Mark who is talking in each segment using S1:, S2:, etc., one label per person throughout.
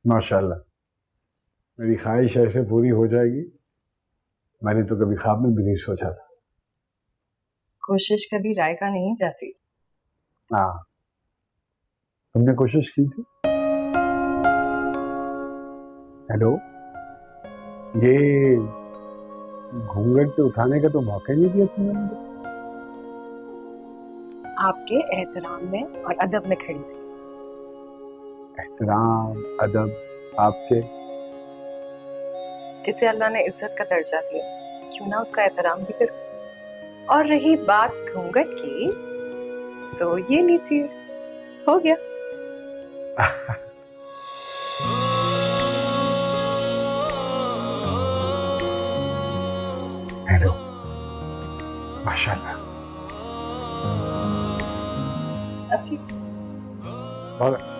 S1: माशाल्लाह, मेरी ख्वाहिश ऐसे पूरी हो जाएगी, मैंने तो कभी ख्वाब में भी नहीं सोचा था।
S2: कोशिश कभी राय का नहीं जाती।
S1: हाँ, तुमने कोशिश की थी। हेलो, ये घूंघट पे उठाने का तो मौका ही नहीं दिया तुमने मुझे।
S2: आपके एहतराम में और अदब में खड़ी थी।
S1: एहतराम, अदब, आपके?
S2: जिसे अल्लाह ने इज्जत का दर्जा दिया, क्यों ना उसका एहतराम भी करो। और रही बात घूंघट की, तो ये लीजिए, हो गया।
S1: हेलो, माशाल्लाह,
S2: अब ठीक।
S1: बहुत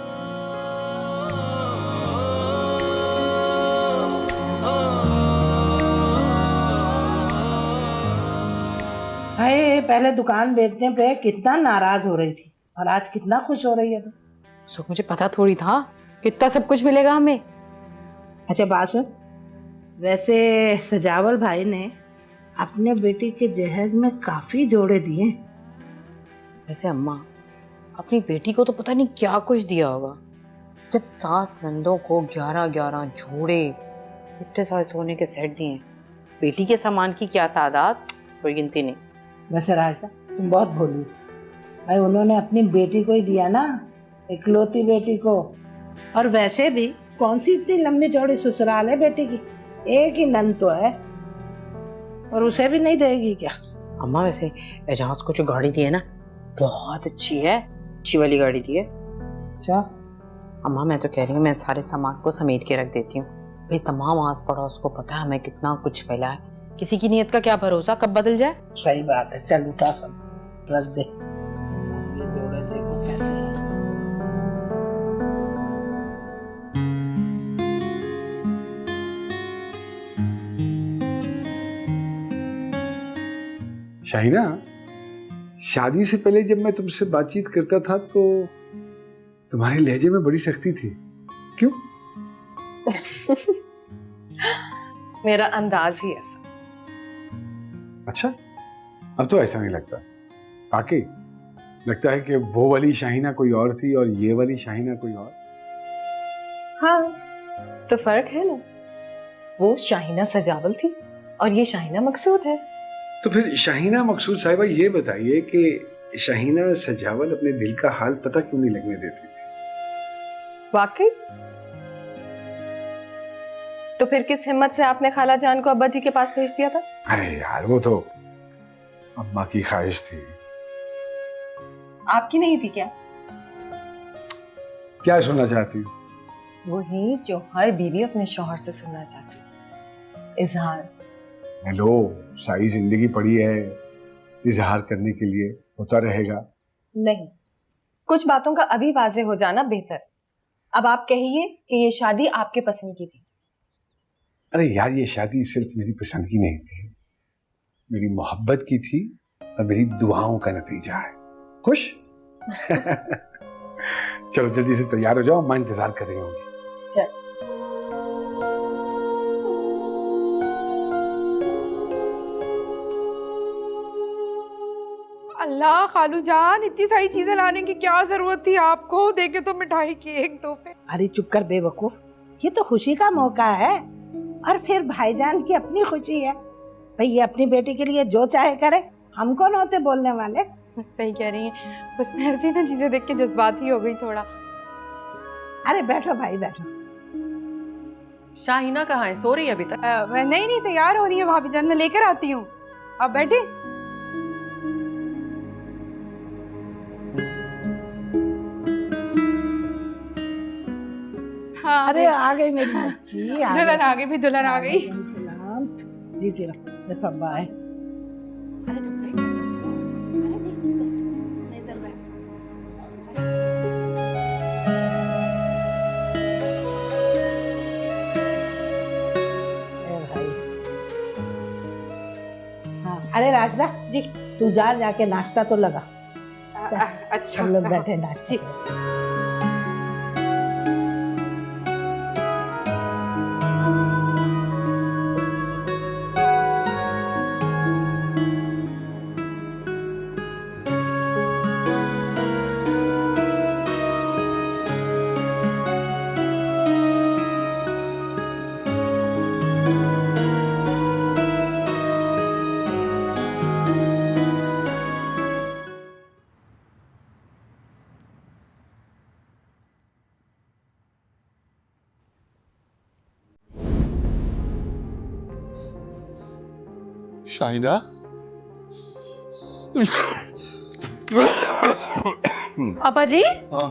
S3: हाय, पहले दुकान बेचने पे कितना नाराज हो रही थी और आज कितना खुश हो रही है तू।
S4: सो मुझे पता थोड़ी था कितना सब कुछ मिलेगा हमें।
S3: अच्छा बात सुन, वैसे सजावल भाई ने अपने बेटी के जहेज में काफी जोड़े दिए।
S4: वैसे अम्मा, अपनी बेटी को तो पता नहीं क्या कुछ दिया होगा। जब सास नंदों को 11-11 जोड़े, इतने सारे सोने के सेट दिए, बेटी के सामान की क्या तादाद, कोई गिनती नहीं।
S3: वैसे राजदा तुम बहुत भोली भाई, उन्होंने अपनी बेटी को ही दिया ना, इकलौती बेटी को। और वैसे भी कौन सी इतनी लंबी चौड़ी ससुराल है बेटी की, एक ही नंद तो है और उसे भी नहीं देगी क्या?
S4: अम्मा वैसे एजाज को जो गाड़ी दी है ना, बहुत अच्छी है, अच्छी वाली गाड़ी दी है।
S3: अच्छा
S4: अम्मा मैं तो कह रही हूँ मैं सारे सामान को समेट के रख देती हूँ। भाई तमाम आस पड़ोस को पता है हमें कितना कुछ मिला है, किसी की नीयत का क्या भरोसा कब बदल जाए।
S3: सही बात है, चल उठा सब रख दे। ये जोड़े देखो कैसे हैं।
S1: शाहिना, शादी से पहले जब मैं तुमसे बातचीत करता था तो तुम्हारे लहजे में बड़ी सख्ती थी, क्यों?
S2: मेरा अंदाज ही ऐसा।
S1: अच्छा, अब तो ऐसा नहीं लगता। वाकई लगता है कि वो वाली शाहिना कोई और थी और ये वाली शाहिना कोई और।
S2: हाँ, तो फर्क है ना। वो शाहिना सजावल थी और ये शाहिना मकसूद है।
S1: तो फिर शाहिना मकसूद साहिबा, ये बताइए कि शाहिना सजावल अपने दिल का हाल पता क्यों नहीं लगने देती थी?
S2: वाकई? तो फिर किस हिम्मत से आपने खाला जान को अब्बा जी के पास भेज दिया था?
S1: अरे यार, वो तो अम्मा की ख्वाहिश थी।
S2: आपकी नहीं थी क्या?
S1: क्या सुनना चाहती हूँ?
S2: वही जो हर बीवी अपने शौहर से सुनना चाहती है, इजहार।
S1: हेलो, सारी जिंदगी पड़ी है इजहार करने के लिए, होता रहेगा।
S2: नहीं, कुछ बातों का अभी वाजे हो जाना बेहतर। अब आप कहिए कि ये शादी आपके पसंद की थी।
S1: अरे यार, ये शादी सिर्फ मेरी पसंद की नहीं थी, मेरी मोहब्बत की थी और मेरी दुआओं का नतीजा है। खुश? चलो जल्दी से तैयार हो जाओ, मां इंतजार कर रही होंगी।
S2: चल।
S5: अल्लाह खालू जान, इतनी सारी चीजें लाने की क्या जरूरत थी आपको? देखे तो मिठाई, केक, तोहफे।
S3: अरे चुप कर बेवकूफ, ये तो खुशी का मौका है और फिर भाईजान की अपनी खुशी है। भाई ये अपनी बेटी के लिए जो चाहे करे, हम कौन होते बोलने वाले।
S5: सही कह रही हैं, बस मैं ऐसी ना चीजें देख के जज्बाती हो गई थोड़ा।
S3: अरे बैठो भाई बैठो।
S6: शाहिना कहाँ है? सो रही है अभी तक?
S5: नहीं तैयार हो रही है भाभी जान, मैं लेकर आती हूँ। आप बैठे। हाँ,
S3: अरे आ गई मेरी बच्ची,
S5: दुल्हन आ गई भी, दुल्हन आ गई।
S3: सलाम जी तेरा। देखो अब्बा है। अरे तुम बैठो, अरे नहीं, इधर बैठ। हाँ, अरे राजदा जी, तू जाके नाश्ता तो लगा।
S5: अच्छा,
S3: हम लोग बैठे नाश्ता।
S6: शाहिना,
S7: पापा जी,
S6: हाँ,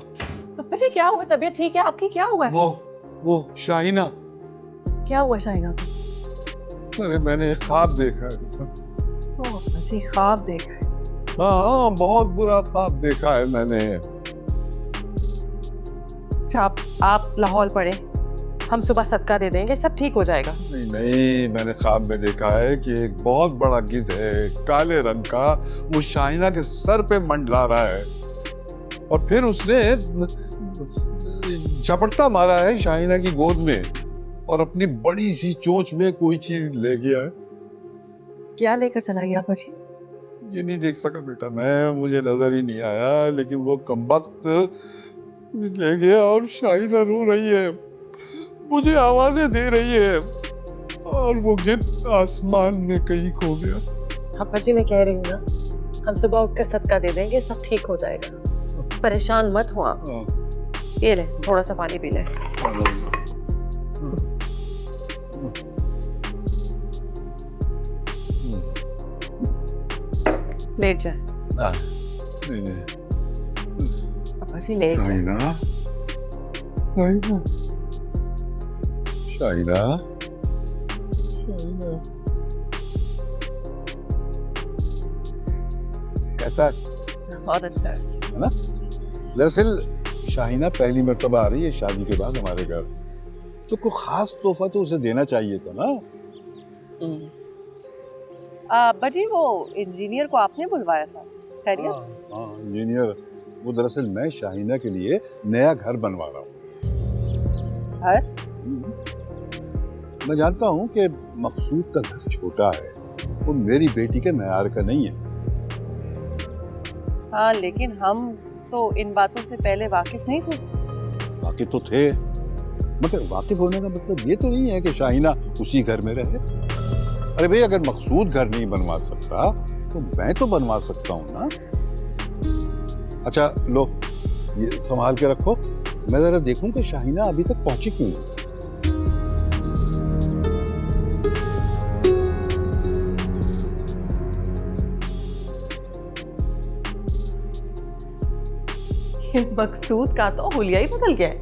S7: पापा जी क्या हुआ? तबीयत ठीक है आपकी? क्या हुआ है?
S6: वो शाहिना,
S7: क्या हुआ शाइना को?
S6: अरे मैंने एक ख्वाब देखा है।
S7: पापा जी ख्वाब देख रहे हैं।
S6: हाँ, बहुत बुरा ख्वाब देखा है मैंने।
S7: अच्छा आप लाहौल पड़े, हम सुबह सदका दे देंगे, सब ठीक हो जाएगा।
S6: नहीं नहीं, मैंने ख्वाब में देखा है कि एक बहुत बड़ा गिद्ध है, काले रंग का, वो शाहिना के सर पे मंडला रहा है और फिर उसने झपट्टा मारा है शाहिना की गोद में और अपनी बड़ी सी चोंच में कोई चीज ले गया है।
S7: क्या लेकर चला गया पापा जी?
S6: ये नहीं देख सका बेटा मैं, मुझे नजर ही नहीं आया, लेकिन वो कमबख्त ले गया और शाहिना रो रही है, मुझे आवाजें दे रही है और वो गिद्ध आसमान में कहीं खो गया।
S7: पापा जी मैं कह रही हूँ ना, हम सुबह उठकर सदका दे देंगे, सब ठीक हो जाएगा, परेशान मत हो आप। ये ले थोड़ा सा पानी पी ले। लेट जाए
S6: नहीं नहीं,
S7: पापा जी, लेट जाए।
S6: शाहिना, शाहिना, शाहिना, शाहिना, कैसा है?
S7: बहुत अच्छा है।
S6: ना? दरअसल शाहिना पहली मर्तबा आ रही है शादी के बाद हमारे घर, तो कोई खास तोहफा तो उसे देना चाहिए था ना।
S7: अब्बा जी वो इंजीनियर को आपने बुलवाया था, खैरियत?
S6: हाँ इंजीनियर, वो दरअसल मैं शाहिना के लिए नया घर बनवा रहा हूँ।
S7: घर?
S6: मैं जानता हूँ कि मकसूद का घर छोटा है, वो मेरी बेटी के मैयार का नहीं है।
S7: हाँ लेकिन हम तो इन बातों से पहले वाकिफ नहीं थे।
S6: वाकिफ तो थे, मगर वाकिफ होने का मतलब ये तो नहीं है कि शाहिना उसी घर में रहे। अरे भाई, अगर मकसूद घर नहीं बनवा सकता तो मैं तो बनवा सकता हूँ ना। अच्छा लो, ये संभाल के रखो, मैं जरा देखूं कि शाहिना अभी तक पहुंची क्यों नहीं।
S7: मकसूद का तो हुलिया ही बदल गया है।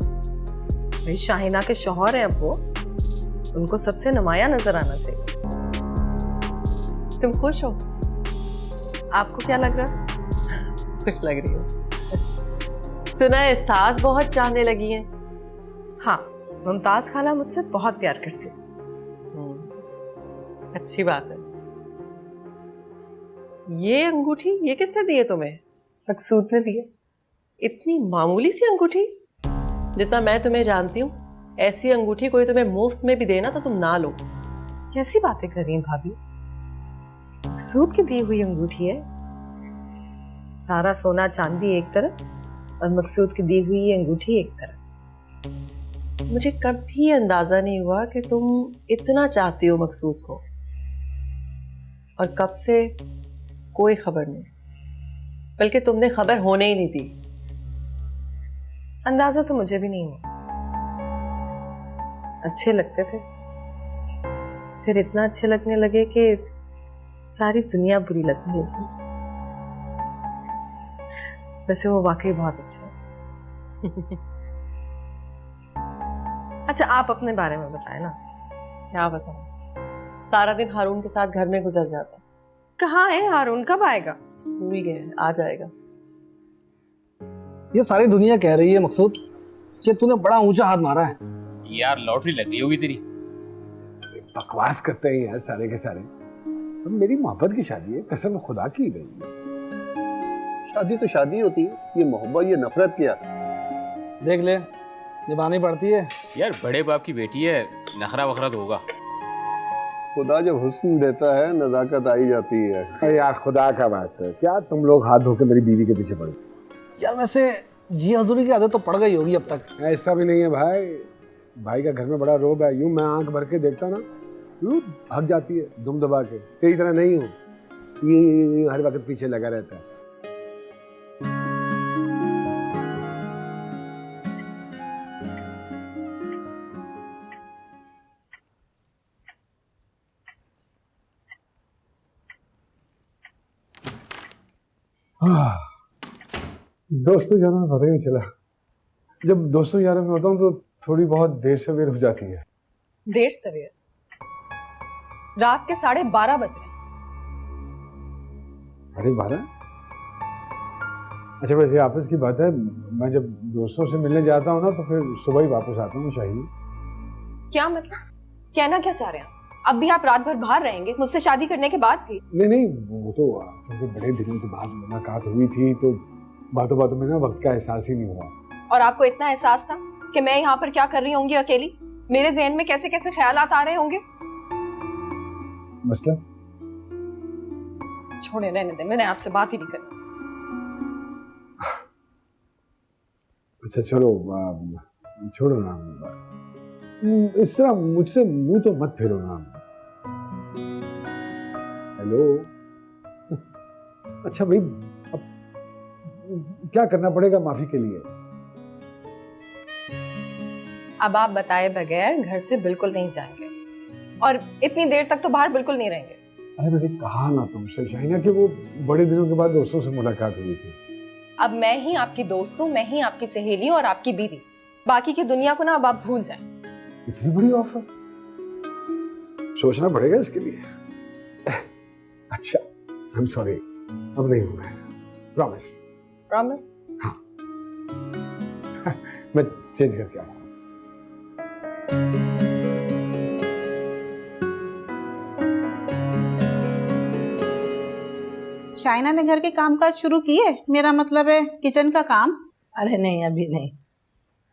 S2: भाई शाहिना के शौहर हैं अब वो, उनको सबसे नुमाया नजर आना चाहिए।
S7: तुम खुश हो?
S2: आपको क्या लग रहा?
S7: खुश लग रही हो। सुना है सास बहुत चाहने लगी हैं।
S2: हाँ, मुमताज खाला मुझसे बहुत प्यार करती है।
S7: अच्छी बात है। ये अंगूठी ये किसने दी है तुम्हें?
S2: मकसूद ने दिए।
S7: इतनी मामूली सी अंगूठी? जितना मैं तुम्हें जानती हूँ, ऐसी अंगूठी कोई तुम्हें मुफ्त में भी देना तो तुम ना लो।
S2: कैसी बातें कर रही हैं भाभी? मकसूद की दी हुई अंगूठी है। सारा सोना चांदी एक तरफ और मकसूद की दी हुई अंगूठी एक तरफ।
S7: मुझे कभी अंदाजा नहीं हुआ कि तुम इतना चाहती हो मकसूद को, और कब से कोई खबर नहीं, बल्कि तुमने खबर होने ही नहीं दी।
S2: अंदाजा तो मुझे भी नहीं हुआ। अच्छे लगते थे, फिर इतना अच्छे लगने लगे कि सारी दुनिया बुरी लगने लगी। वैसे वो वाकई बहुत अच्छा है। अच्छा आप अपने बारे में बताएं ना।
S7: क्या बताऊं, सारा दिन हारून के साथ घर में गुजर जाता।
S2: कहाँ है हारून? कब आएगा?
S7: स्कूल गया है, आ जाएगा।
S8: ये सारी दुनिया कह रही है मकसूद कि तूने बड़ा ऊंचा हाथ मारा है।
S9: यार लॉटरी लग गई होगी तेरी।
S1: बकवास करते हैं यार सारे के सारे। अब मेरी मोहब्बत की शादी है, कसम खुदा की गई।
S10: शादी तो शादी होती है, ये मोहब्बत ये नफरत क्या?
S8: देख ले, निभानी पड़ती है।
S9: यार बड़े बाप की बेटी है, नखरा वखरा तो होगा।
S10: खुदा जब हुस्न देता है नजाकत आई जाती है।
S1: अरे यार खुदा का बात है, क्या तुम लोग हाथ धो के मेरी बीवी के पीछे पड़े?
S8: यार वैसे जी हजूरी की आदत तो पड़ गई होगी अब तक।
S1: ऐसा भी नहीं है भाई, भाई का घर में बड़ा रोब है, यूं मैं आंख भर के देखता ना, यूं भाग जाती है दुम दबा के। तेरी तरह नहीं हूँ, ये हर वक्त पीछे लगा रहता है। दोस्तों यारों में पता ही नहीं चला। जब दोस्तों यारों में होता हूँ तो थोड़ी बहुत देर सवेर हो जाती है।
S2: देर सवेर? रात के 12:30 बज रहे हैं।
S1: 12:30? अच्छा वैसे आपस की बात है, मैं जब दोस्तों से मिलने जाता हूँ ना तो फिर सुबह ही वापस आता हूँ शाही।
S2: क्या मतलब? कहना क्या चाह रहे हैं? अब भी आप रात भर बाहर रहेंगे मुझसे शादी करने के बाद भी?
S1: नहीं, वो तो क्योंकि बड़े दिनों के बाद मुलाकात हुई थी तो बातों बातों में ना वक्त का एहसास ही नहीं हुआ।
S2: और आपको इतना एहसास था कि मैं यहाँ पर क्या कर रही होंगी अकेली? मेरे ज़हन में कैसे कैसे ख्यालात आ रहे होंगे।
S1: मसला?
S2: छोड़े, रहने दे, मैंने आपसे बात ही नहीं करनी।
S1: अच्छा चलो छोड़ो ना, इस तरह मुझसे मुंह तो मत फेरो ना। हेलो। अच्छा भाई, अब क्या करना पड़ेगा माफी के लिए?
S2: अब आप बताए बगैर घर से बिल्कुल नहीं जाएंगे और इतनी देर तक तो बाहर बिल्कुल नहीं रहेंगे।
S1: अरे मैंने कहा ना तुमसे शाहिना कि वो बड़े दिनों के बाद दोस्तों से मुलाकात हुई थी।
S2: अब मैं ही आपकी दोस्त हूँ, मैं ही आपकी सहेली और आपकी बीवी। बाकी की दुनिया को ना अब आप भूल जाएं।
S1: इतनी बड़ी ऑफर, सोचना पड़ेगा इसके लिए। अच्छा आई एम सॉरी, अब नहीं होगा। प्रॉमिस?
S2: प्रॉमिस?
S1: हाँ। मैं चेंज करके आ रहा हूँ।
S11: शाइना ने घर के कामकाज शुरू किए? मेरा मतलब है किचन का काम।
S3: अरे नहीं, अभी नहीं।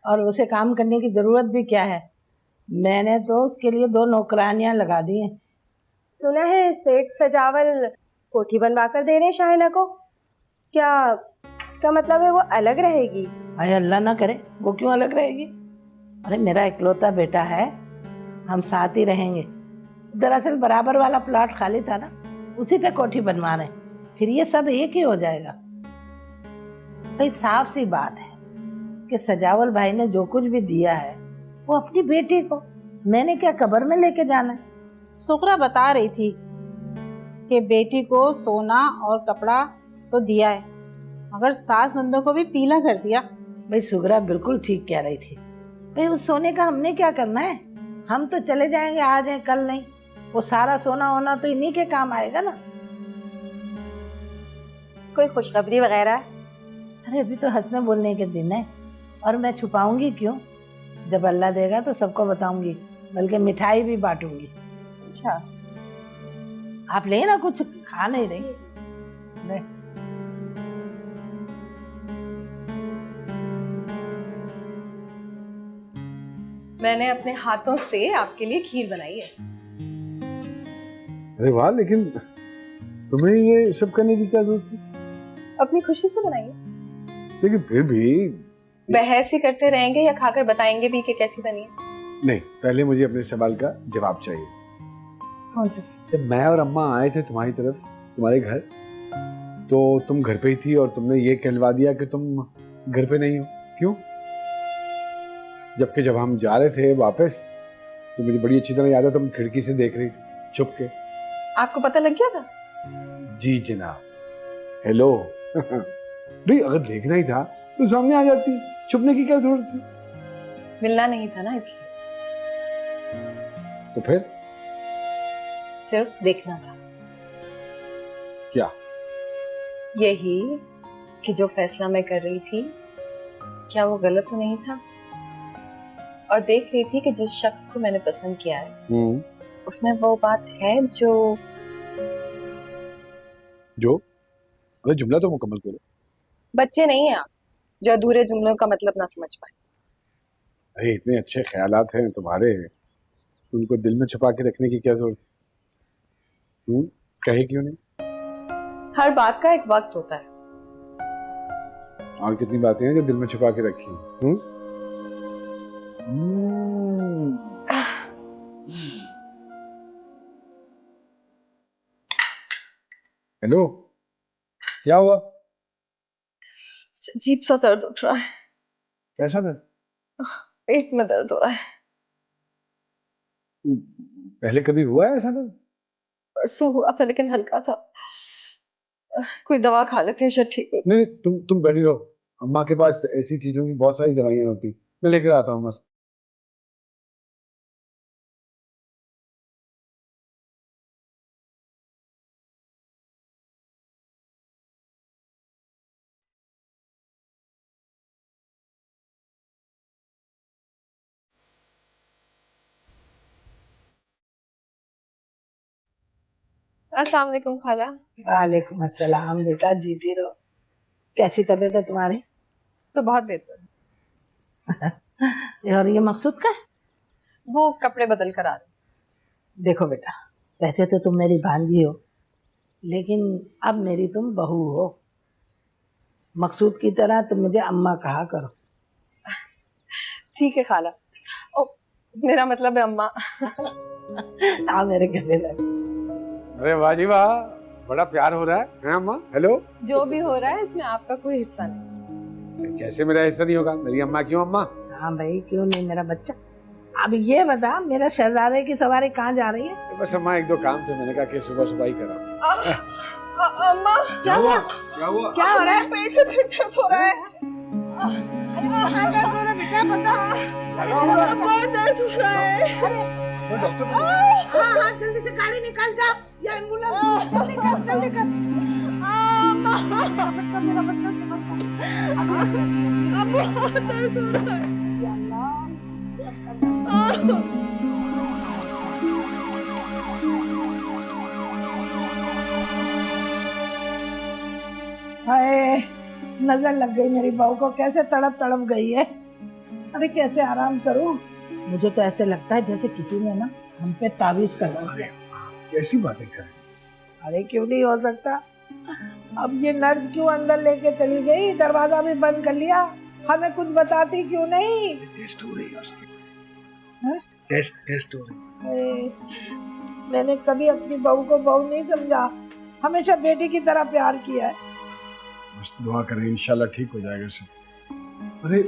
S3: और उसे काम करने की ज़रूरत भी क्या है, मैंने तो उसके लिए 2 नौकरानियां लगा दी हैं।
S12: सुना है सेठ सजावल कोठी बनवा कर दे रहे हैं शाइना को। क्या इसका मतलब है वो अलग रहेगी?
S3: अरे अल्लाह ना करे, वो क्यों अलग रहेगी? अरे मेरा इकलौता बेटा है, हम साथ ही रहेंगे। दरअसल बराबर वाला प्लॉट खाली था ना, उसी पे कोठी बनवा रहे हैं, फिर ये सब एक ही हो जाएगा। भाई साफ सी बात है कि सजावल भाई ने जो कुछ भी दिया है वो अपनी बेटी को, मैंने क्या कब्र में लेके जाना है।
S11: सुकरा बता रही थी कि बेटी को सोना और कपड़ा तो दिया है, मगर सास नंदों को भी पीला कर दिया।
S3: भाई सुगरा बिल्कुल ठीक कह रही थी। भाई उस सोने का हमने क्या करना है? हम तो चले जाएंगे, आज है कल नहीं। वो सारा सोना होना तो इन्हीं के काम आएगा ना।
S12: कोई खुशखबरी वगैरह?
S3: अरे अभी तो हंसने बोलने के दिन है, और मैं छुपाऊंगी क्यों? जब अल्लाह देगा तो सबको बताऊंगी, बल्कि मिठाई भी बांटूंगी।
S12: अच्छा
S3: आप ले ना, कुछ खा नहीं रही? ले।
S2: मैंने अपने हाथों से आपके लिए खीर बनाई है।
S1: अरे वाह, लेकिन तुम्हें ये सब करने की क्या जरूरत थी?
S2: अपनी खुशी से बनाई है।
S1: लेकिन फिर भी
S2: बहस ही करते रहेंगे या खाकर बताएंगे भी कि कैसी बनी है?
S1: नहीं, पहले मुझे अपने सवाल का जवाब चाहिए।
S2: कौन सा?
S1: जब मैं और अम्मा आए थे तुम्हारी तरफ, तुम्हारे घर, तो तुम घर पे ही थी और तुमने ये कहलवा दिया कि तुम घर पे नहीं हो। क्यों? जबकि जब हम जा रहे थे वापस तो मुझे बड़ी अच्छी तरह याद है, तुम खिड़की से देख रही थी छुप के।
S2: आपको पता लग गया था?
S1: जी जनाब। हेलो। भाई अगर देखना ही था तो सामने आ जाती, छुपने की क्या जरूरत थी?
S2: मिलना नहीं था ना, इसलिए।
S1: तो फिर
S2: सिर्फ देखना था।
S1: क्या?
S2: यही कि जो फैसला मैं कर रही थी क्या वो गलत तो नहीं था, और देख रही थी कि जिस शख्स को मैंने पसंद किया है उसमें वो बात है जो
S1: अरे जुमला तो मुकम्मल करो।
S2: बच्चे नहीं है आप जो अधूरे जुमलों का मतलब ना समझ पाए।
S1: अरे इतने अच्छे ख्यालात हैं तुम्हारे, उनको दिल में छुपा के रखने की क्या जरूरत है? कहे क्यों नहीं?
S2: हर बात का एक वक्त होता है।
S1: और कितनी बातें हैं जो दिल में छुपा के रखी हैं? हेलो, क्या हुआ?
S2: अजीब सा दर्द उठ रहा है।
S1: कैसा दर्द?
S2: पेट में दर्द हो रहा है।
S1: पहले कभी हुआ है ऐसा दर्द?
S2: परसों हुआ था लेकिन हल्का था। कोई दवा खा लेते हैं, शायद ठीक हो।
S1: नहीं तुम बैठी रहो, अम्मा के पास ऐसी चीजों की बहुत सारी दवाइयाँ होती, मैं लेकर आता हूँ बस।
S2: अस्सलाम वालेकुम खाला।
S3: वालेकुम अस्सलाम बेटा, जीती रहो। कैसी तबीयत है तुम्हारी?
S2: तो बहुत बेहतर।
S3: और ये मकसूद का है?
S2: वो कपड़े बदल कर आ रहे।
S3: देखो बेटा, वैसे तो तुम मेरी भांजी हो, लेकिन अब मेरी तुम बहू हो। मकसूद की तरह तुम मुझे अम्मा कहा करो।
S2: ठीक है खाला। ओ, मेरा मतलब है अम्मा।
S3: आ मेरे गले लग।
S1: अरे वाह जी वाह, बड़ा प्यार हो रहा है अम्मा? हेलो।
S2: जो भी हो रहा है इसमें आपका कोई हिस्सा नहीं।
S1: कैसे मेरा हिस्सा नहीं होगा? मेरी अम्मा क्यों अम्मा?
S3: हाँ भाई, क्यों नहीं मेरा बच्चा। अब ये बता, मेरा शहजादे की सवारी कहाँ जा रही है?
S1: तो बस अम्मा एक दो काम थे, मैंने कहा कि सुबह सुबह ही करा।
S2: अम्मा
S3: क्या हुआ?
S1: क्या हुआ?
S3: क्या हो रहा है?
S2: पेट में दर्द हो रहा है।
S3: अरे कहाँ दर्द हो रहा है बेटा, बता। अरे
S2: बहुत दर्द हो रहा है।
S3: अरे हाँ जल्दी से गाड़ी निकाल जा, या एम्बुलेंस जल्दी कर जल्दी कर। मेरा बच्चा सबर कर।
S2: बहुत दर्द हो रहा है।
S3: या अल्लाह, हाय, नजर लग गई मेरी बहू को, कैसे तड़प तड़प गई है। अरे कैसे आराम करूं? मुझे तो ऐसे लगता है जैसे किसी ने ना हम पे ताबीज करवा दिया।
S1: कैसी बातें कर रही?
S3: अरे क्यों नहीं हो सकता? अब ये नर्स क्यों अंदर लेके चली गई? दरवाजा भी बंद कर लिया, हमें कुछ बताती क्यों नहीं?
S1: टेस्ट हो रही है उसकी।
S3: हाँ?
S1: टेस्ट हो रही है।
S3: मैंने कभी अपनी बहू को बहू नहीं समझा, हमेशा बेटी की तरह प्यार किया है।
S1: बस दुआ करें, इंशाल्लाह ठीक हो जाएगा सब। अरे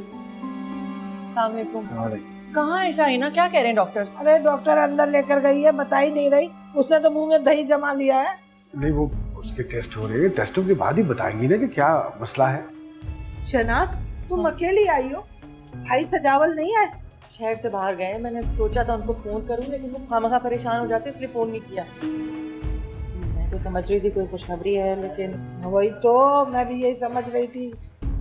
S7: कहाँ है शाहीना? क्या कह रहे हैं डॉक्टर?
S3: अरे डॉक्टर अंदर लेकर गई है, बता ही नहीं रही। उसने तो मुंह में दही जमा लिया है।
S1: नहीं, वो उसके टेस्ट हो रहे हैं, टेस्टों के बाद ही बताएंगी ना कि क्या मसला है।
S3: शहनाज, तुम अकेली आई हो? भाई सजावल नहीं है?
S7: शहर से बाहर गए, मैंने सोचा था उनको फोन करूं, लेकिन वो खामखा परेशान हो जाते इसलिए फोन नहीं किया। मैं तो समझ रही थी कोई खुशखबरी है, लेकिन
S3: वही तो मैं भी यही समझ रही थी,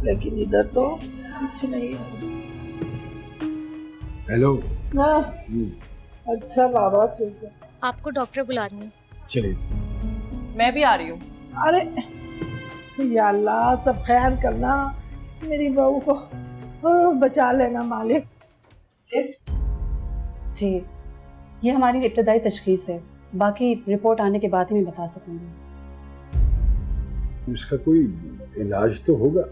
S3: लेकिन इधर तो कुछ नहीं है।
S1: हेलो।
S3: अच्छा बाबा, ठीक है।
S13: आपको डॉक्टर बुला रही है।
S1: चलिए।
S7: मैं भी आ रही हूँ।
S3: अरे या अल्लाह, सब ख्याल करना, मेरी बहू को बचा लेना मालिक।
S14: सिस्ट जी, ये हमारी इब्तदाई तशखीस है, बाकी रिपोर्ट आने के बाद ही मैं बता सकूंगी।
S1: इसका कोई इलाज तो होगा?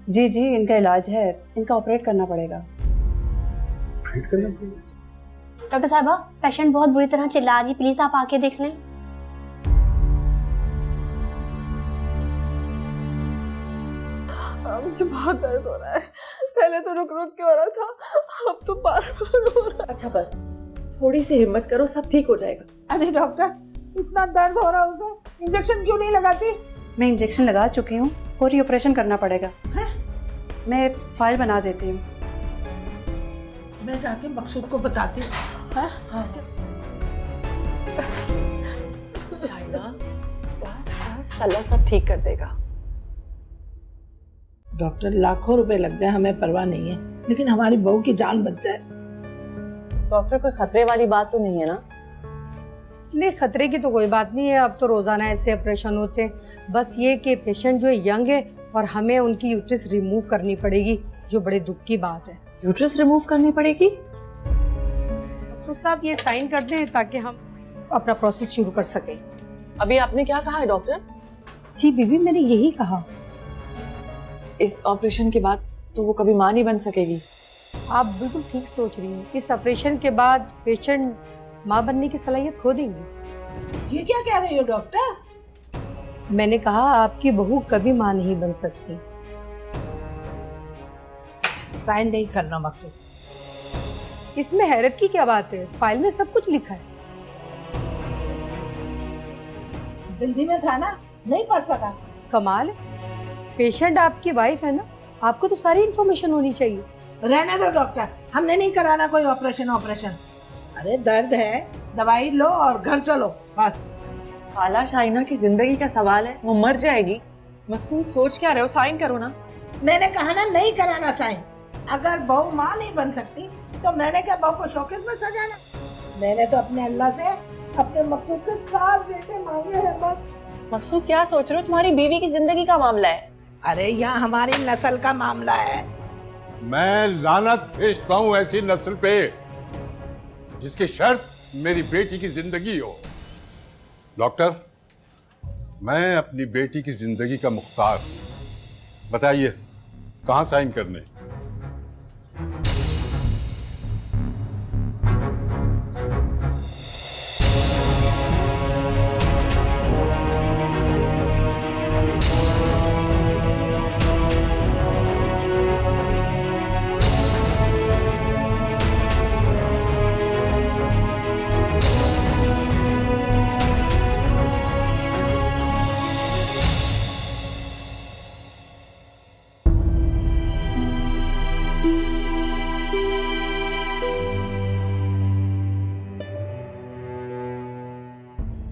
S14: जी जी, इनका इलाज है, इनका ऑपरेट करना पड़ेगा।
S13: डॉक्टर साहबा, पेशेंट बहुत बुरी तरह चिल्ला रही, प्लीज आप आके देख लें।
S2: मुझे बहुत दर्द हो रहा है। पहले तो रुक रुक के हो रहा था, अब तो बार बार हो रहा है।
S7: अच्छा बस, थोड़ी सी हिम्मत करो, सब ठीक हो जाएगा।
S3: अरे डॉक्टर, इतना दर्द हो रहा है उसे, इंजेक्शन क्यों नहीं लगाती?
S14: मैं इंजेक्शन लगा चुकी हूँ और ये ऑपरेशन करना पड़ेगा। मैं फाइल बना देती हूँ।
S3: मैं जाके मकसूद को बताती हूँ।
S7: शाइना, बस अल्लाह सब ठीक कर देगा।
S3: डॉक्टर, लाखों रुपए लग जाए हमें परवाह नहीं है, लेकिन हमारी बहू की जान बच जाए।
S7: डॉक्टर, कोई खतरे वाली बात तो नहीं है ना?
S15: नहीं, खतरे की तो कोई बात नहीं है। अब तो रोजाना ऐसे ऑपरेशन होते हैं। बस ये कि पेशेंट जो है यंग है और हमें उनकी यूट्रस रिमूव करनी पड़ेगी, जो बड़े दुख की बात है।
S7: यूट्रस रिमूव करनी पड़ेगी?
S15: तो साहब ये साइन कर दें ताकि हम अपना प्रोसेस शुरू कर सकें।
S7: अभी आपने क्या कहा है डॉक्टर?
S15: जी बीबी, मैंने यही कहा।
S7: इस ऑपरेशन के बाद तो वो कभी मां नहीं बन सकेगी।
S15: आप बिल्कुल ठीक सोच रही हैं। इस ऑपरेशन के बाद पेशेंट मां बनने की सलाहियत खो देंगी।
S3: ये क्या कह रही हो डॉक्टर?
S15: मैंने कहा आपकी बहू कभी मां नहीं बन सकती।
S3: साइन नहीं करना मकसूद।
S15: इसमें हैरत की क्या बात है? फाइल में सब कुछ लिखा है।
S3: जल्दी में था ना, नहीं पढ़ सका।
S15: कमाल है, पेशेंट आपकी वाइफ है ना, आपको तो सारी इन्फॉर्मेशन होनी चाहिए।
S3: रहने दो डॉक्टर, हमने नहीं कराना कोई ऑपरेशन। अरे दर्द है, दवाई लो और घर चलो बस।
S7: खाला शाइना की जिंदगी का सवाल है, वो मर जाएगी। मकसूद सोच क्या रहे हो, साइन करो ना।
S3: मैंने कहा ना नहीं कराना साइन। अगर बहू माँ नहीं बन सकती तो मैंने क्या बहू को शोकेस में सजाना। मैंने तो अपने अल्लाह से अपने मकसूद के 7 बेटे मांगे हैं बस।
S7: मकसूद क्या सोच रहे हो, तुम्हारी बीवी की जिंदगी का मामला है।
S3: अरे यहाँ हमारी नस्ल का मामला है।
S6: मैं लानत भेजता हूं ऐसी नस्ल पे जिसकी शर्त मेरी बेटी की जिंदगी हो। डॉक्टर, मैं अपनी बेटी की जिंदगी का मुख्तार हूं। बताइए कहां साइन करने?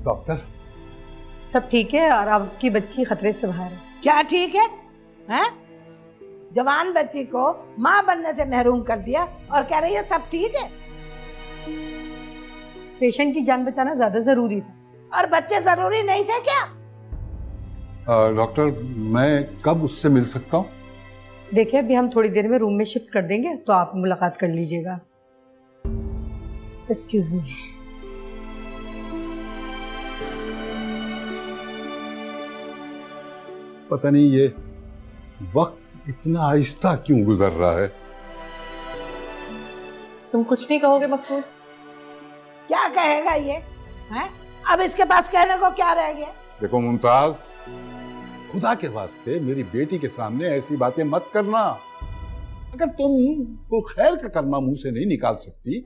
S6: डॉक्टर,
S15: सब ठीक है और आपकी बच्ची खतरे से बाहर है।
S3: क्या ठीक है? हैं? जवान बच्ची को माँ बनने से महरूम कर दिया और कह रही है सब ठीक है।
S15: पेशेंट की जान बचाना ज्यादा जरूरी था।
S3: और बच्चे जरूरी नहीं थे क्या?
S6: डॉक्टर, मैं कब उससे मिल सकता हूँ?
S15: देखिए, अभी हम थोड़ी देर में रूम में शिफ्ट कर देंगे तो आप मुलाकात कर लीजिएगा। Excuse me.
S6: पता नहीं ये वक्त इतना आहिस्ता क्यों गुजर रहा है।
S7: तुम कुछ नहीं कहोगे मकसूद?
S3: क्या कहेगा ये? हैं? अब इसके पास कहने को क्या रह गया?
S6: देखो मुमताज, खुदा के वास्ते मेरी बेटी के सामने ऐसी बातें मत करना। अगर तुम को खैर का कलमा मुंह से नहीं निकाल सकती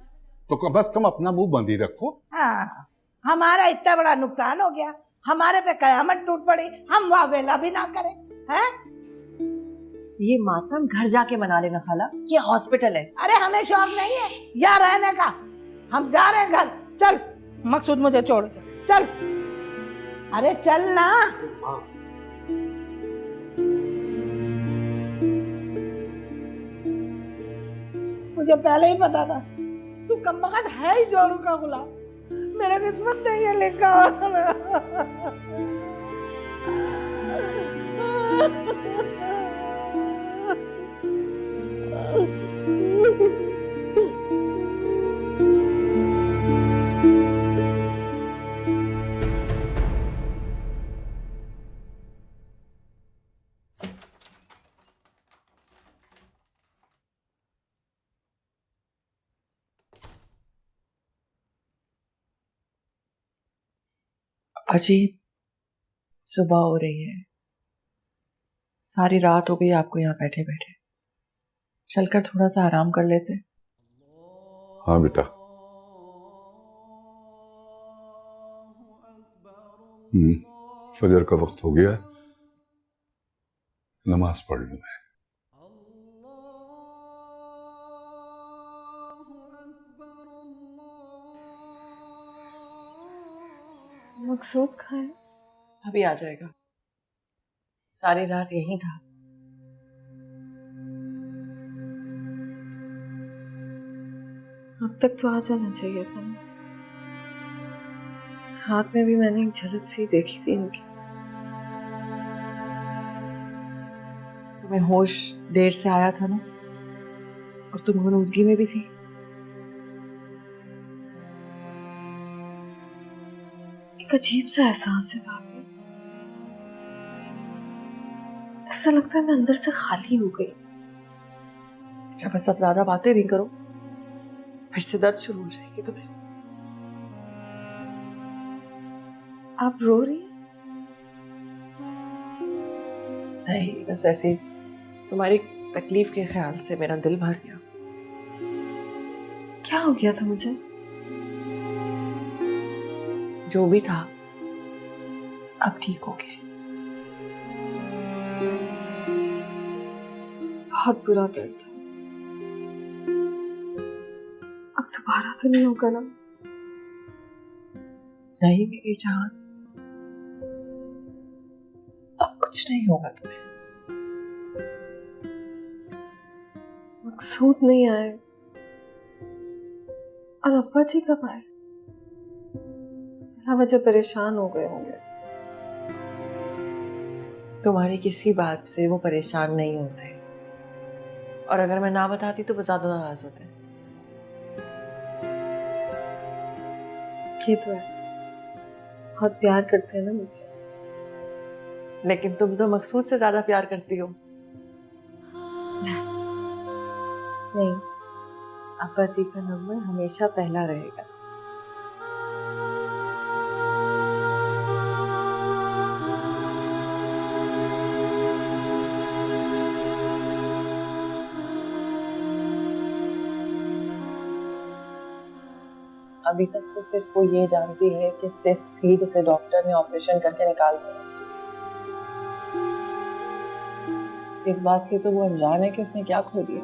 S6: तो कम से कम अपना मुंह बंद ही रखो।
S3: हाँ, हमारा इतना बड़ा नुकसान हो गया, हमारे पे कयामत टूट पड़ी, हम वावेला भी ना करें। हैं?
S7: ये मातम घर जाके मना लेना खाला, ये हॉस्पिटल है।
S3: अरे हमें शौक नहीं है यहाँ रहने का, हम जा रहे हैं घर। चल मकसूद, मुझे छोड़ के चल। अरे चल ना। मुझे पहले ही पता था तू कमबख्त है ही जोरू का गुलाम। मेरा किस्मत नहीं है लिखा।
S7: अजीब सुबह हो रही है, सारी रात हो गई आपको यहाँ बैठे बैठे। चलकर थोड़ा सा आराम कर लेते।
S6: हाँ बेटा। फजर का वक्त हो गया है, नमाज पढ़ लूं मैं।
S2: मकसूद कहाँ है?
S7: अभी आ जाएगा, सारी रात यहीं था।
S2: अब तक तो आ जाना चाहिए था। रात में भी मैंने एक झलक सी देखी थी इनकी।
S7: तुम्हें होश देर से आया था ना, और तुम गनूदगी में भी थी।
S2: एक अजीब सा एहसास है भाभी, ऐसा लगता है मैं अंदर से खाली हो गई।
S7: अच्छा बस अब ज्यादा बातें नहीं करो, फिर से दर्द शुरू हो जाएगी तुम्हें।
S2: आप रो रही?
S7: नहीं, बस ऐसे तुम्हारी तकलीफ के ख्याल से मेरा दिल भर गया।
S2: क्या हो गया था मुझे?
S7: जो भी था अब ठीक हो गया।
S2: बहुत बुरा दर्द था। अब दोबारा तो नहीं होगा ना?
S7: नहीं मेरी जान, अब कुछ नहीं होगा तुम्हें।
S2: मकसूद नहीं आए और अब्बा जी कब आए? बिना वजह परेशान हो गए होंगे।
S7: तुम्हारी किसी बात से वो परेशान नहीं होते, और अगर मैं ना बताती तो वो ज्यादा नाराज होते।
S2: ये तो है, बहुत प्यार करते हैं ना मुझसे।
S7: लेकिन तुम तो मकसूद से ज्यादा प्यार करती हो।
S2: नहीं, अब्बा जी का नंबर हमेशा पहला रहेगा।
S7: अभी तक तो सिर्फ वो ये जानती है कि सिस्ट थी जिसे डॉक्टर ने ऑपरेशन करके निकाल दिया। इस बात से तो वो अनजान है कि उसने क्या खो दिया।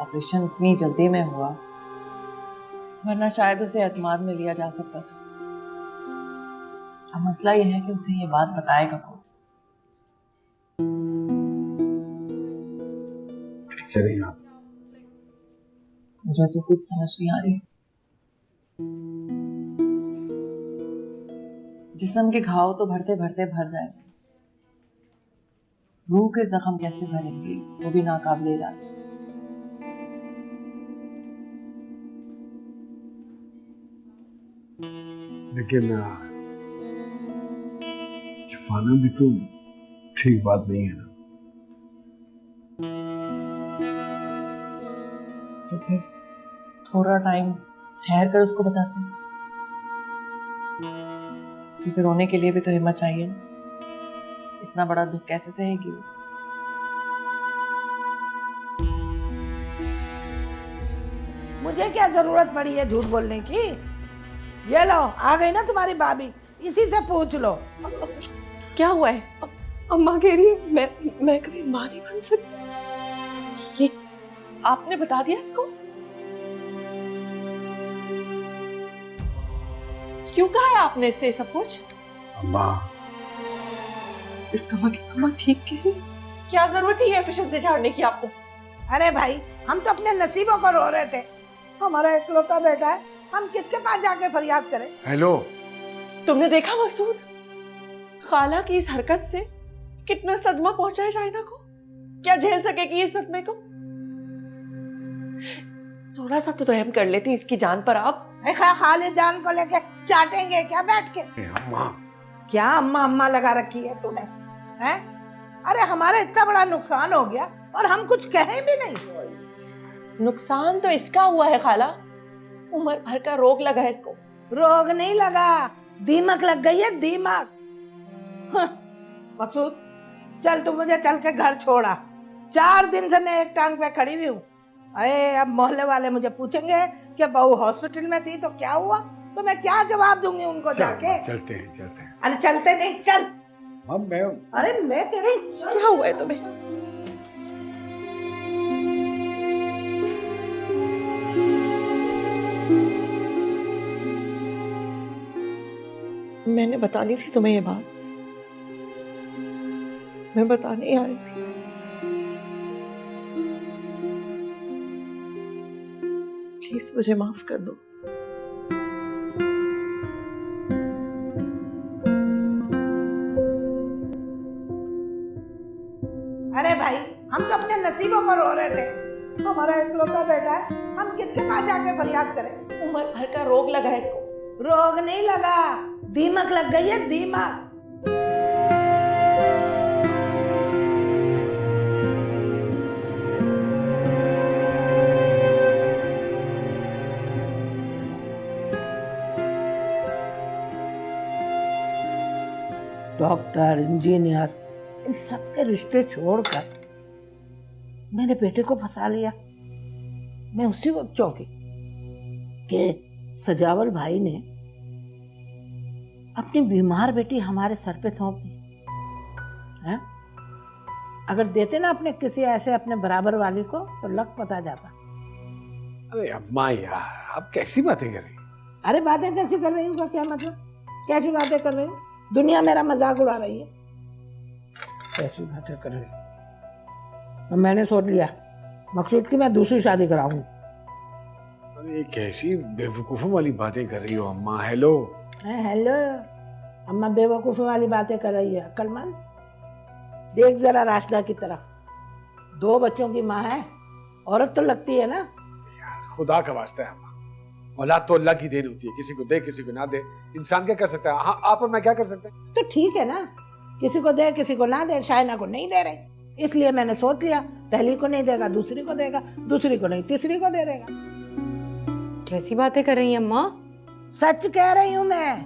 S7: ऑपरेशन इतनी जल्दी में हुआ, वरना शायद उसे एतमाद में लिया जा सकता था। अब मसला ये है कि उसे ये बात बताएगा कौन।
S1: ठीक है नहीं आप,
S7: मुझे तो कुछ समझ नहीं आ रही। जिस्म के घाव तो भरते भरते भर जाएंगे, रूह के जख्म कैसे भरेंगे वो भी नाकाबिले इलाज।
S1: लेकिन छुपाना भी तो ठीक बात नहीं है ना।
S7: तो फिर थोड़ा टाइम ठहर कर उसको बताते हैं, क्योंकि रोने के लिए भी तो हिम्मत चाहिए ना। इतना बड़ा दुख कैसे सहेगी वो?
S3: मुझे क्या जरूरत पड़ी है झूठ बोलने की? ये लो, आ गई ना तुम्हारी भाभी, इसी से पूछ लो।
S7: क्या हुआ है?
S2: अम्मा कह रही है मैं कभी मां नहीं बन सकती।
S7: ये आपने बता दिया इसको? क्यों कहा है आपने इससे सब कुछ?
S1: अम्मा,
S7: इसका मतलब अम्मा ठीक कह रही? क्या जरूरत थी एफिशिएंसी झाड़ने की आपको?
S3: अरे भाई, हम तो अपने नसीबों को रो रहे थे। हमारा इकलौता बेटा है, हम किसके पास जाके फरियाद करें?
S1: हेलो,
S7: तुमने देखा मकसूद, खाला की इस हरकत से कितना सदमा पहुंचा है शाइना को? क्या झेल सकेगी इस सदमे को? थोड़ा सा तो रहम कर लेती इसकी जान पर आप।
S3: खाली जान को लेके चाटेंगे क्या बैठ के?
S1: अम्मा,
S3: क्या अम्मा अम्मा लगा रखी है तूने? हैं? अरे हमारा इतना बड़ा नुकसान हो गया और हम कुछ कहें भी नहीं।
S7: नुकसान तो इसका हुआ है खाला, उम्र भर का रोग लगा है इसको।
S3: रोग नहीं लगा, दीमक लग गई है, दीमक। मकसूद, चल तू मुझे चल के घर छोड़ा। 4 दिन से मैं एक टांग पे खड़ी हुई हूँ। अरे अब मोहल्ले वाले मुझे पूछेंगे कि बहू हॉस्पिटल में थी तो क्या हुआ, तो मैं क्या जवाब दूंगी उनको जाके?
S1: चलते हैं।
S3: अरे चलते नहीं, चल।
S1: मैं
S3: अरे मैं कह रही,
S7: क्या हुआ है तुम्हें? मैंने बतानी थी तुम्हें ये बात, मैं बताने ही आ रही थी। प्लीज मुझे माफ कर दो।
S3: अरे भाई, हम तो अपने नसीबों को रो रहे थे। हमारा इकलौता बेटा है, हम किसके पास जाके फरियाद करें?
S7: उम्र भर का रोग लगा है इसको।
S3: रोग नहीं लगा, दीमक लग गई है, दीमक। डॉक्टर, इंजीनियर, इन सबके रिश्ते छोड़कर मेरे बेटे को फंसा लिया। मैं उसी वक्त चौंकी कि सजावल भाई ने अपनी बीमार बेटी हमारे सर पे सौंप दी। हैं? अगर देते ना अपने किसी ऐसे अपने बराबर वाली को तो लक पता जाता।
S1: अरे अम्मा यार, आप कैसी बातें कर रही हैं?
S3: अरे बातें कैसी कर रही हूँ का क्या मतलब? कैसी बातें कर रही हूँ? दुनिया मेरा मजाक उड़ा रही है। कैसी बातें कर रही हूँ? तो मैंने सोच लिया मकसूद की मैं दूसरी शादी कराऊंगी।
S1: अरे ये कैसी बेवकूफ़ों वाली बातें कर रही हो अम्मा? हेलो।
S3: हेलो, अम्मा बेवकूफ़ी वाली बातें कर रही है? अक्लमंद देख जरा राशदा की तरफ, 2 बच्चों की माँ है, औरत तो लगती है ना।
S1: खुदा का वास्ता है अम्मा, औलाद तो अल्लाह की देन होती है, किसी को दे किसी को ना दे, इंसान क्या कर सकता है? हाँ, आप और मैं क्या कर सकते हैं?
S3: तो ठीक है ना, किसी को दे किसी को ना दे, शाइना को नहीं दे रहे, इसलिए मैंने सोच लिया पहली को नहीं देगा दूसरी को देगा, दूसरी को नहीं तीसरी को दे देगा।
S4: कैसी बातें कर रही हैं अम्मा?
S3: सच कह रही हूँ मैं,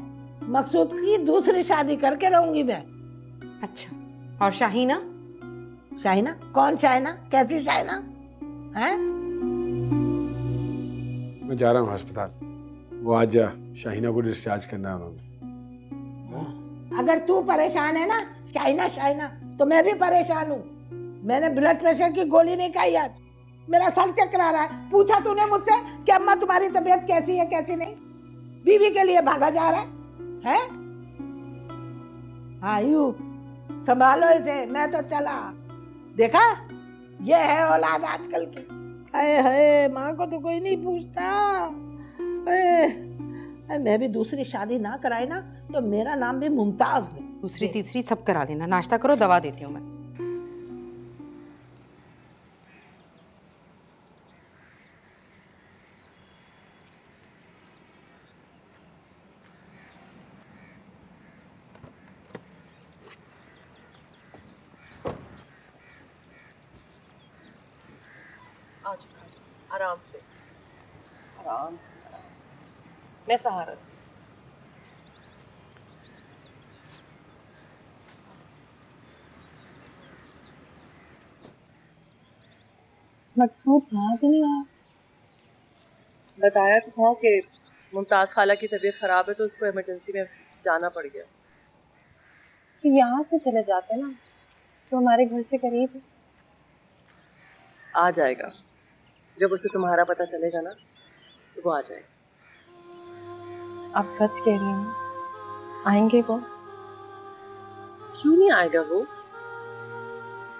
S3: मकसूद की दूसरी शादी करके रहूंगी मैं।
S4: अच्छा, और शाहीना?
S3: शाहीना? कौन शाहीना? कैसी शाहीना है?
S1: मैं जा रहा हूँ अस्पताल, वो आज शाहीना को डिस्चार्ज करना है उन्होंने।
S3: अगर तू परेशान है ना शाहीना शाहीना, तो मैं भी परेशान हूँ। मैंने ब्लड प्रेशर की गोली नहीं खाई आज, मेरा सर चकरा रहा है। पूछा तूने मुझसे कि अम्मा तुम्हारी तबीयत कैसी है कैसी नहीं? बीवी के लिए भागा जा रहा है? हाँ यू संभालो इसे, मैं तो चला। देखा, ये है औलाद आजकल की। हाय हाय, माँ को तो कोई नहीं पूछता। मैं भी दूसरी शादी ना कराई ना तो मेरा नाम भी मुमताज है।
S4: दूसरी तीसरी सब करा लेना, नाश्ता करो, दवा देती हूँ मैं।
S7: आज आराम से आराम से आराम से, मैं सहारा देती हूँ।
S2: मकसूद यहाँ भी नहीं आया।
S7: बताया तो था कि मुमताज़ खाला की तबीयत ख़राब है तो उसको इमरजेंसी में जाना पड़ गया।
S2: तो यहाँ से चले जाते ना, तो हमारे घर से करीब है।
S7: आ जाएगा, जब उसे तुम्हारा पता चलेगा ना तो वो आ जाएगा।
S2: आप सच कह रही हैं? आएंगे वो?
S7: क्यों नहीं आएगा वो?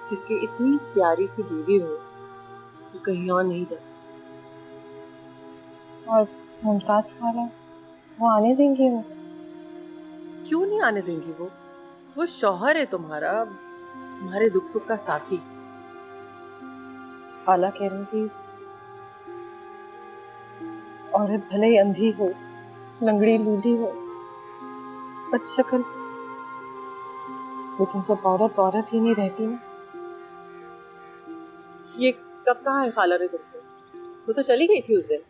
S7: जिसकी इतनी प्यारी सी बीवी हो तो कहीं और नहीं जाए।
S2: और मुमताज खाला, वो आने देंगे? वो
S7: क्यों नहीं आने देंगी? वो शौहर है तुम्हारा, तुम्हारे दुख सुख का साथी।
S2: खाला कह रही थी औरत भले ही अंधी हो, लंगड़ी लूली हो, बदशक्ल, लेकिन सब औरत औरत ही नहीं रहती ना।
S7: ये कब कहा है खाला ने तुमसे? वो तो चली गई थी उस दिन।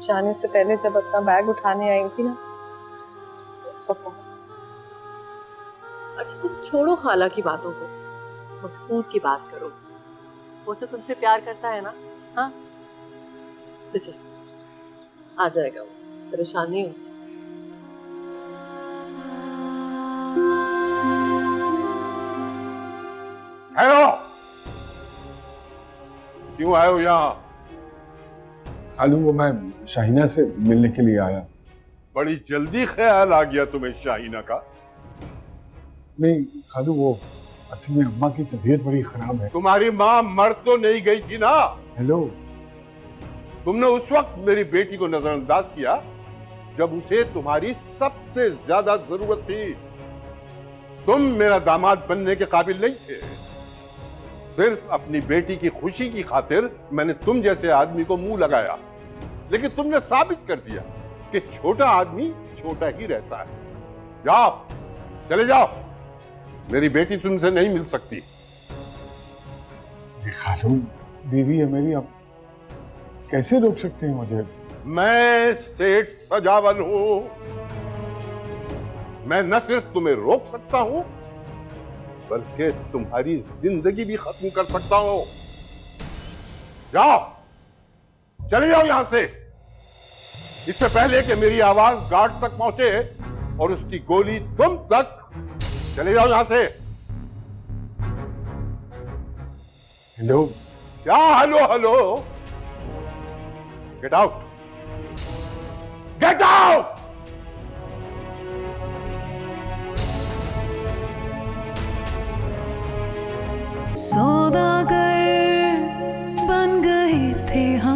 S2: जाने से पहले जब अपना बैग उठाने आई थी ना, उस वक्त।
S7: अच्छा तुम छोड़ो खाला की बातों को, मकसूद की बात करो। वो तो तुमसे प्यार करता है ना? हाँ तो चल, आ जाएगा वो, परेशान नहीं हो।
S6: हेलो, क्यों आए हो यहाँ?
S1: खालू, वो मैं शाहीना से मिलने के लिए आया।
S6: बड़ी जल्दी ख्याल आ गया तुम्हें शाहीना का?
S1: नहीं खालू, वो असल में अम्मा की तबीयत बड़ी खराब है।
S6: तुम्हारी माँ मर तो नहीं गई थी ना?
S1: हेलो,
S6: तुमने उस वक्त मेरी बेटी को नजरअंदाज किया जब उसे तुम्हारी सबसे ज्यादा जरूरत थी। तुम मेरा दामाद बनने के काबिल नहीं थे। सिर्फ अपनी बेटी की खुशी की खातिर मैंने तुम जैसे आदमी को मुंह लगाया, लेकिन तुमने साबित कर दिया कि छोटा आदमी छोटा ही रहता है। जाओ, चले जाओ, मेरी बेटी तुमसे नहीं मिल सकती।
S1: खालू, बीवी है मेरी, आप कैसे रोक सकते हैं मुझे?
S6: मैं सेठ सजावल हूं। मैं न सिर्फ तुम्हें रोक सकता हूं, बल्कि तुम्हारी जिंदगी भी खत्म कर सकता हूं। जाओ, चले जाओ यहां से, इससे पहले कि मेरी आवाज गार्ड तक पहुंचे और उसकी गोली तुम तक चले जाओ यहां से।
S1: हेलो।
S6: क्या hello hello? Get out, get out.
S16: सौदागर बन गए थे हम।